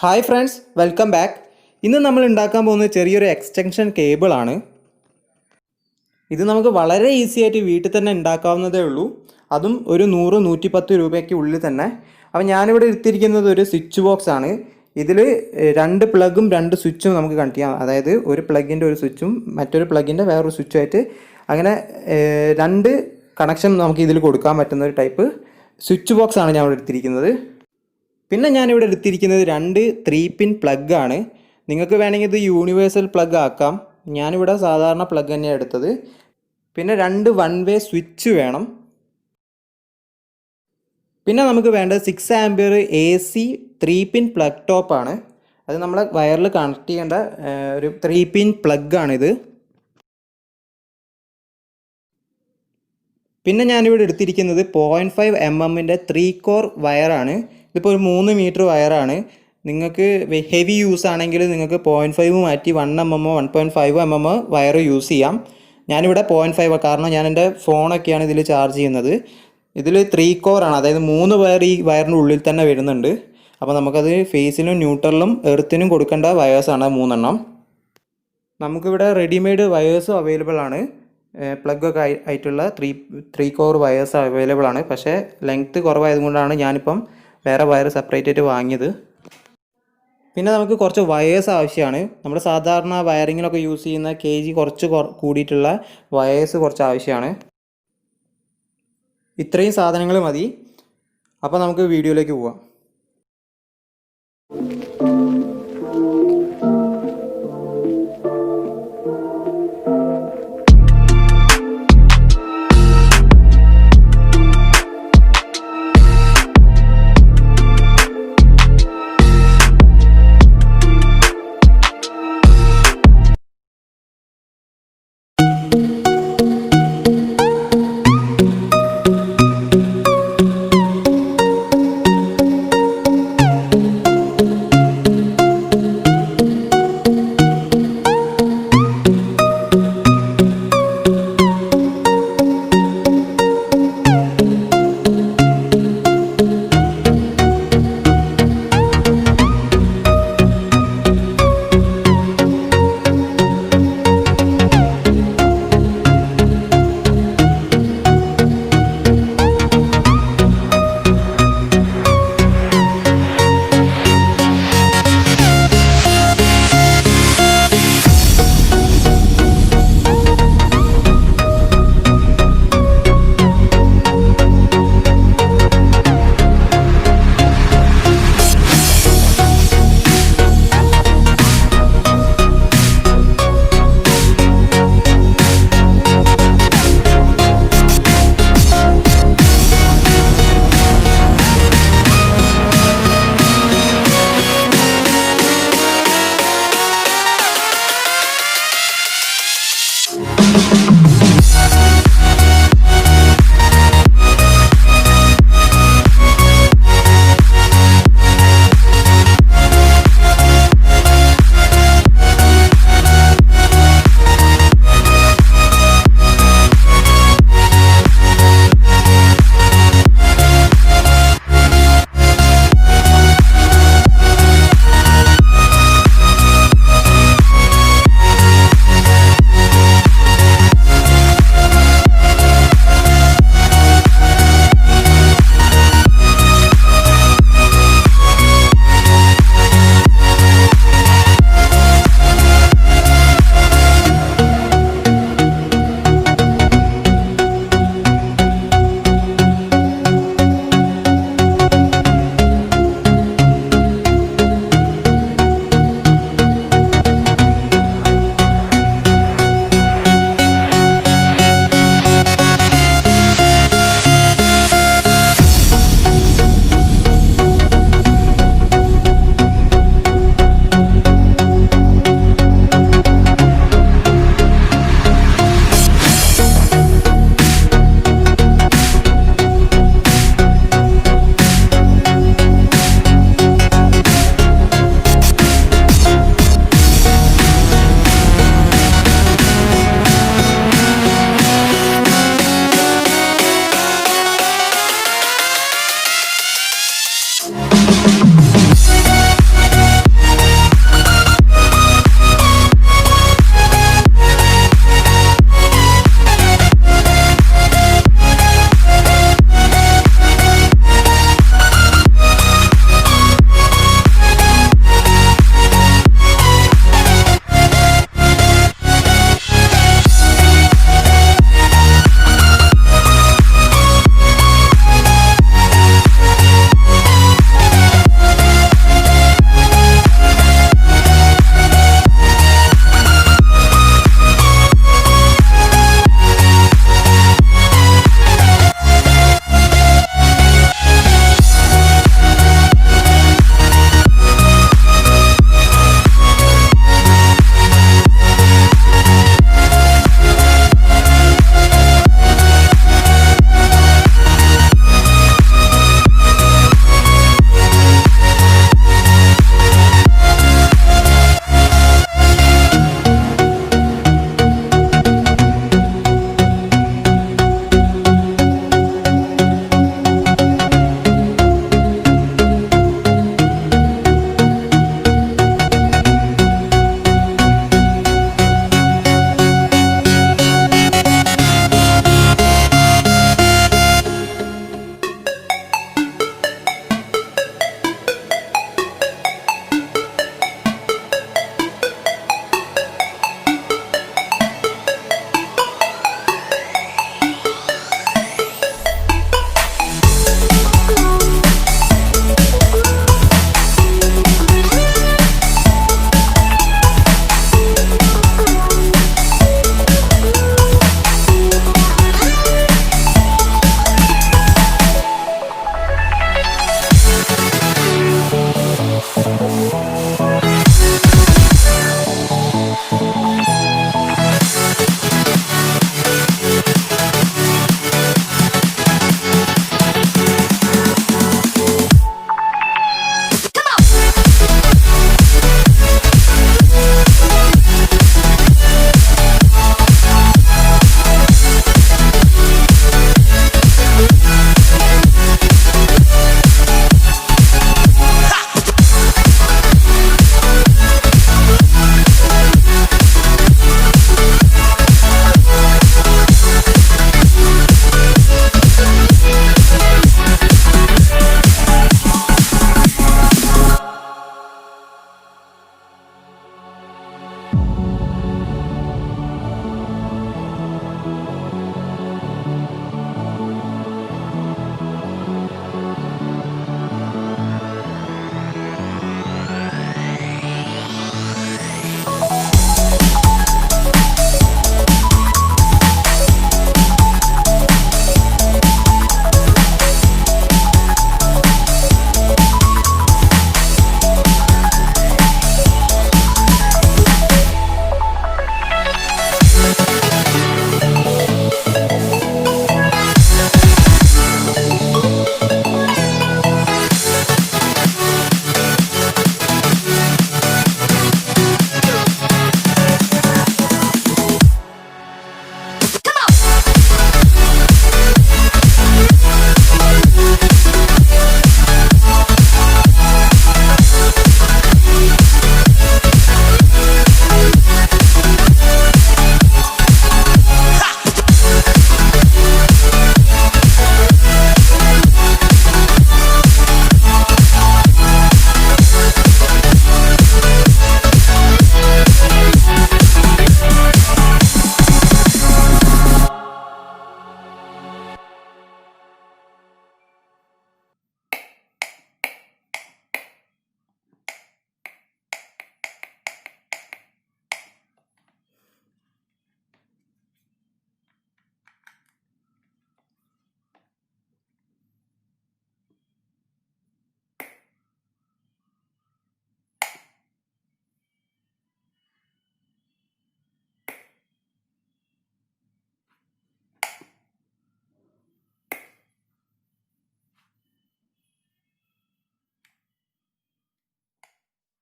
Hi friends, welcome back. ഇന്ന് നമ്മൾ ഉണ്ടാക്കാൻ പോകുന്ന ചെറിയൊരു എക്സ്റ്റൻഷൻ കേബിളാണ്. ഇത് നമുക്ക് വളരെ ഈസി ആയിട്ട് വീട്ടിൽ തന്നെ ഉണ്ടാക്കാവുന്നതേ ഉള്ളൂ. അതും ഒരു 100-110 രൂപയ്ക്ക് ഉള്ളിൽ തന്നെ. അപ്പോൾ ഞാനിവിടെ എടുത്തിരിക്കുന്നത് ഒരു സ്വിച്ച് ബോക്സ് ആണ്. ഇതിൽ 2 പ്ലഗും 2 സ്വിച്ചും നമുക്ക് കണക്ട് ചെയ്യാം. അതായത് ഒരു പ്ലഗിൻ്റെ ഒരു സ്വിച്ചും മറ്റൊരു പ്ലഗിൻ്റെ വേറൊരു സ്വിച്ചുമായിട്ട് അങ്ങനെ 2 കണക്ഷൻ നമുക്ക് ഇതിൽ കൊടുക്കാൻ പറ്റുന്ന ഒരു ടൈപ്പ് സ്വിച്ച് ബോക്സ് ആണ് ഞാൻ ഇവിടെ എടുത്തിരിക്കുന്നത്. പിന്നെ ഞാനിവിടെ എടുത്തിരിക്കുന്നത് 2 3-പിൻ പ്ലഗ് ആണ്. നിങ്ങൾക്ക് വേണമെങ്കിൽ ഇത് യൂണിവേഴ്സൽ പ്ലഗ് ആക്കാം. ഞാനിവിടെ സാധാരണ പ്ലഗ് തന്നെയാണ് എടുത്തത്. പിന്നെ 2 1-വേ സ്വിച്ച് വേണം. പിന്നെ നമുക്ക് വേണ്ടത് 6 ആംപിയർ AC 3-പിൻ പ്ലഗ് ടോപ്പാണ്. അത് നമ്മളെ വയറിൽ കണക്ട് ചെയ്യേണ്ട ഒരു 3-പിൻ പ്ലഗ് ആണിത്. പിന്നെ ഞാനിവിടെ എടുത്തിരിക്കുന്നത് 0.5 mm 3 കോർ വയറാണ്. ഇതിപ്പോൾ ഒരു 3 മീറ്റർ വയറാണ്. നിങ്ങൾക്ക് ഹെവി യൂസ് ആണെങ്കിൽ നിങ്ങൾക്ക് 0.5 മാറ്റി 1 mm 1.5 mm വയർ യൂസ് ചെയ്യാം. ഞാനിവിടെ 0.5 കാരണം ഞാൻ എൻ്റെ ഫോണൊക്കെയാണ് ഇതിൽ ചാർജ് ചെയ്യുന്നത്. ഇതിൽ 3 കോറാണ്, അതായത് 3 വയർ ഈ വയറിൻ്റെ ഉള്ളിൽ തന്നെ വരുന്നുണ്ട്. അപ്പോൾ നമുക്കത് ഫേസിലും ന്യൂട്രലിലും എർത്തിനും കൊടുക്കേണ്ട വയേഴ്സാണ് 3 എണ്ണം. നമുക്കിവിടെ റെഡിമെയ്ഡ് വയേഴ്സും അവൈലബിൾ ആണ്. പ്ലഗൊക്കെ ആയിട്ടുള്ള 3 കോർ വയേഴ്സ് അവൈലബിൾ ആണ്. പക്ഷേ ലെങ്ത്ത് കുറവായതുകൊണ്ടാണ് ഞാനിപ്പം വേറെ വയർ സെപ്പറേറ്റ് ആയിട്ട് വാങ്ങിയത്. പിന്നെ നമുക്ക് കുറച്ച് വയേഴ്സ് ആവശ്യമാണ്. നമ്മൾ സാധാരണ വയറിങ്ങിലൊക്കെ യൂസ് ചെയ്യുന്ന KG കുറച്ച് കൂടിയിട്ടുള്ള വയേഴ്സ് കുറച്ച് ആവശ്യമാണ്. ഇത്രയും സാധനങ്ങൾ മതി. അപ്പോൾ നമുക്ക് വീഡിയോയിലേക്ക് പോവാം.